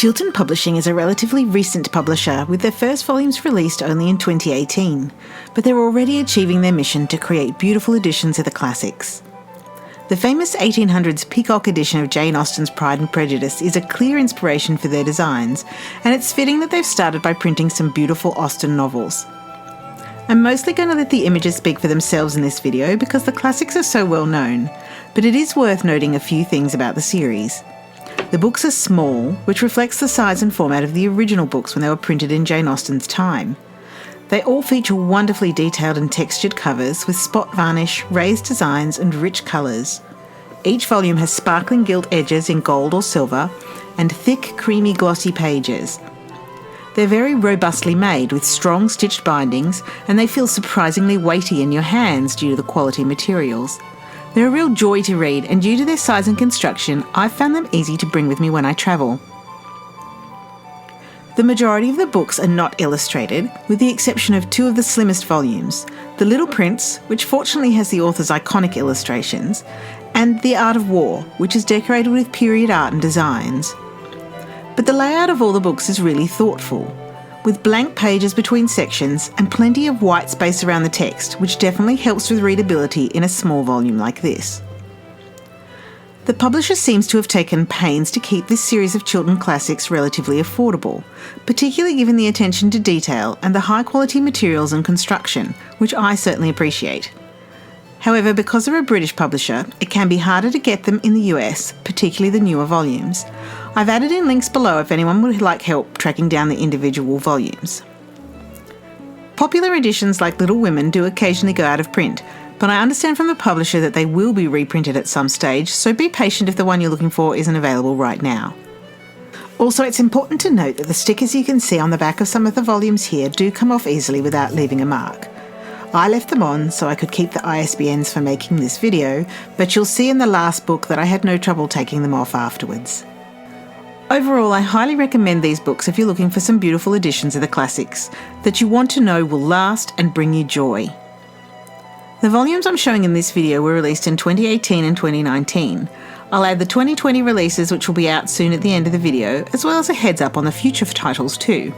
Chiltern Publishing is a relatively recent publisher, with their first volumes released only in 2018, but they're already achieving their mission to create beautiful editions of the classics. The famous 1800s Peacock edition of Jane Austen's Pride and Prejudice is a clear inspiration for their designs, and it's fitting that they've started by printing some beautiful Austen novels. I'm mostly going to let the images speak for themselves in this video because the classics are so well known, but it is worth noting a few things about the series. The books are small, which reflects the size and format of the original books when they were printed in Jane Austen's time. They all feature wonderfully detailed and textured covers with spot varnish, raised designs and rich colours. Each volume has sparkling gilt edges in gold or silver and thick, creamy, glossy pages. They're very robustly made with strong stitched bindings, and they feel surprisingly weighty in your hands due to the quality materials. They're a real joy to read, and due to their size and construction, I've found them easy to bring with me when I travel. The majority of the books are not illustrated, with the exception of two of the slimmest volumes, The Little Prince, which fortunately has the author's iconic illustrations, and The Art of War, which is decorated with period art and designs. But the layout of all the books is really thoughtful, with blank pages between sections and plenty of white space around the text, which definitely helps with readability in a small volume like this. The publisher seems to have taken pains to keep this series of Chiltern classics relatively affordable, particularly given the attention to detail and the high quality materials and construction, which I certainly appreciate. However, because they're a British publisher, it can be harder to get them in the US, particularly the newer volumes. I've added in links below if anyone would like help tracking down the individual volumes. Popular editions like Little Women do occasionally go out of print, but I understand from the publisher that they will be reprinted at some stage, so be patient if the one you're looking for isn't available right now. Also, it's important to note that the stickers you can see on the back of some of the volumes here do come off easily without leaving a mark. I left them on so I could keep the ISBNs for making this video, but you'll see in the last book that I had no trouble taking them off afterwards. Overall, I highly recommend these books if you're looking for some beautiful editions of the classics that you want to know will last and bring you joy. The volumes I'm showing in this video were released in 2018 and 2019. I'll add the 2020 releases, which will be out soon at the end of the video, as well as a heads up on the future titles too.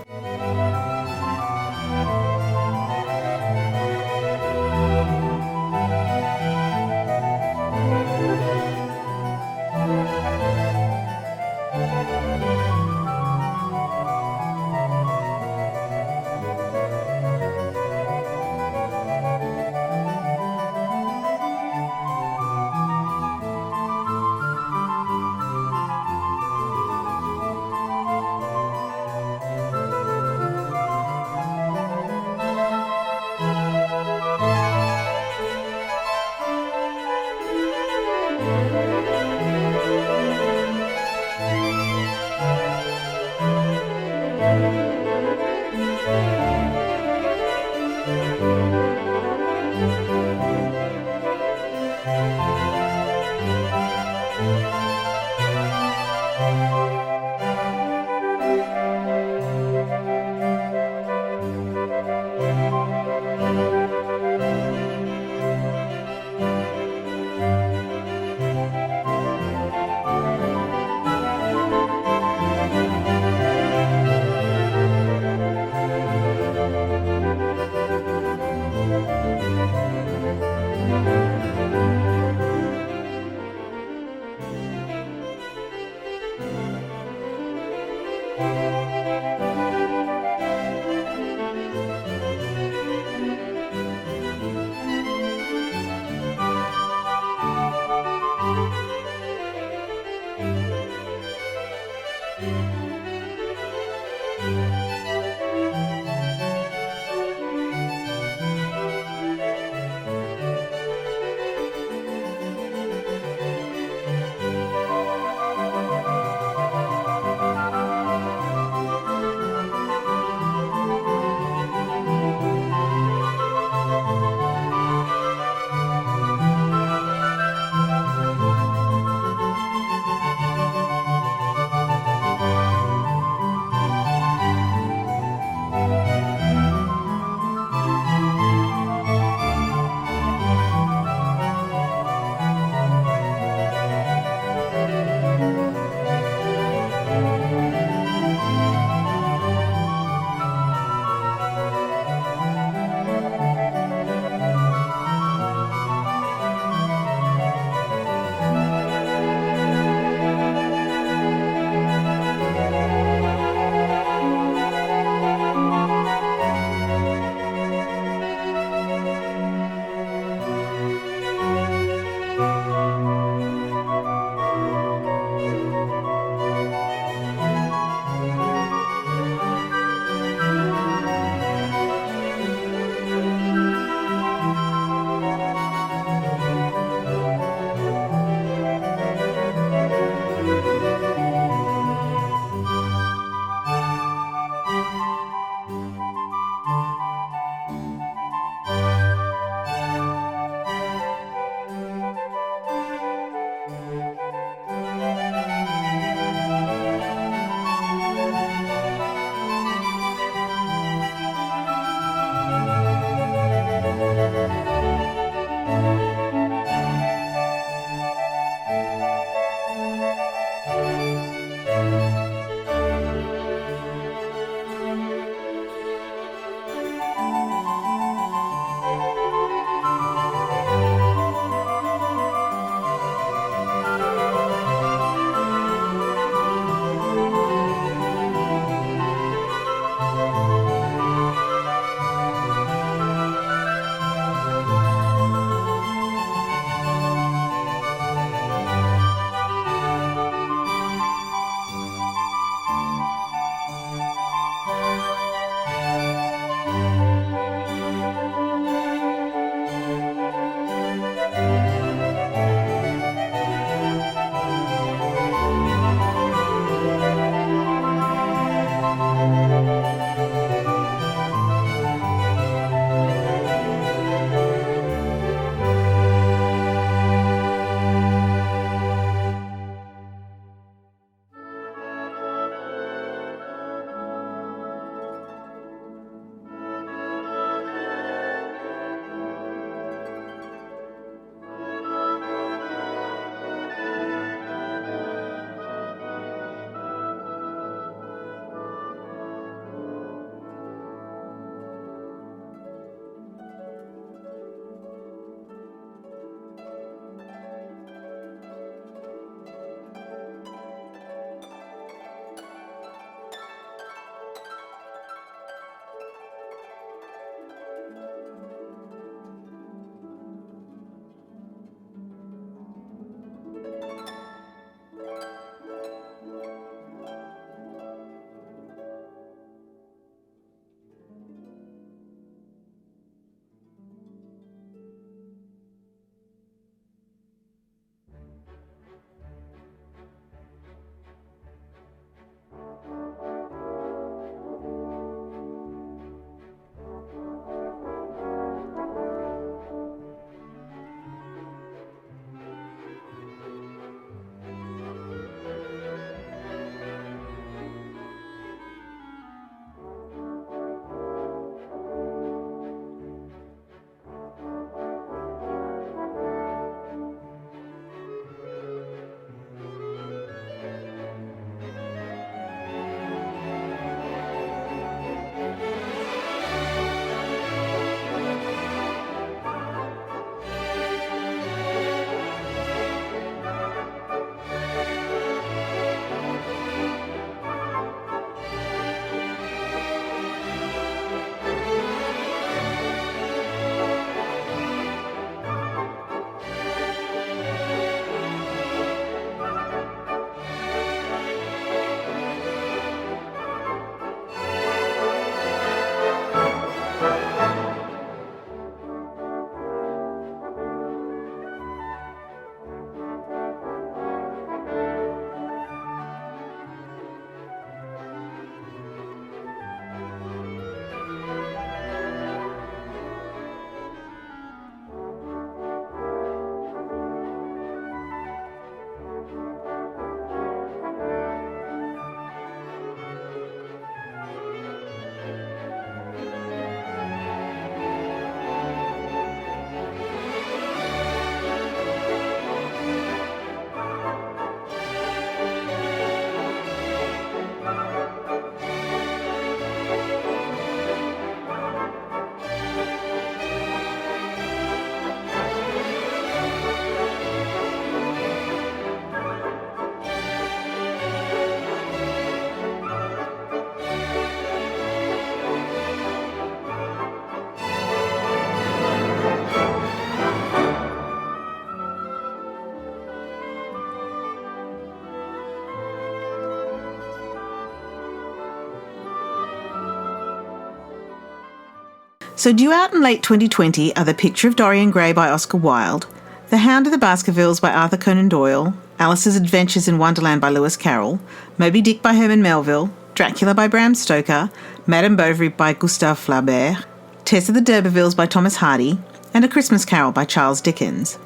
So due out in late 2020 are The Picture of Dorian Gray by Oscar Wilde, The Hound of the Baskervilles by Arthur Conan Doyle, Alice's Adventures in Wonderland by Lewis Carroll, Moby Dick by Herman Melville, Dracula by Bram Stoker, Madame Bovary by Gustave Flaubert, Tess of the D'Urbervilles by Thomas Hardy, and A Christmas Carol by Charles Dickens.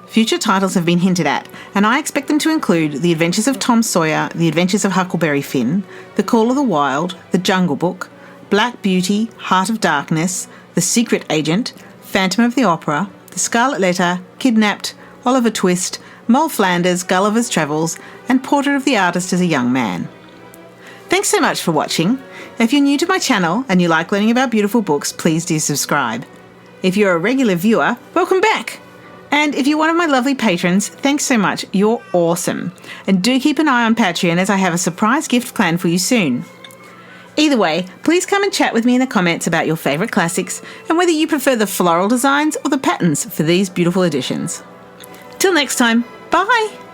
Future titles have been hinted at, and I expect them to include The Adventures of Tom Sawyer, The Adventures of Huckleberry Finn, The Call of the Wild, The Jungle Book, Black Beauty, Heart of Darkness, The Secret Agent, Phantom of the Opera, The Scarlet Letter, Kidnapped, Oliver Twist, Moll Flanders, Gulliver's Travels, and Portrait of the Artist as a Young Man. Thanks so much for watching. If you're new to my channel and you like learning about beautiful books, please do subscribe. If you're a regular viewer, welcome back. And if you're one of my lovely patrons, thanks so much. You're awesome. And do keep an eye on Patreon as I have a surprise gift planned for you soon. Either way, please come and chat with me in the comments about your favourite classics and whether you prefer the floral designs or the patterns for these beautiful editions. Till next time, bye!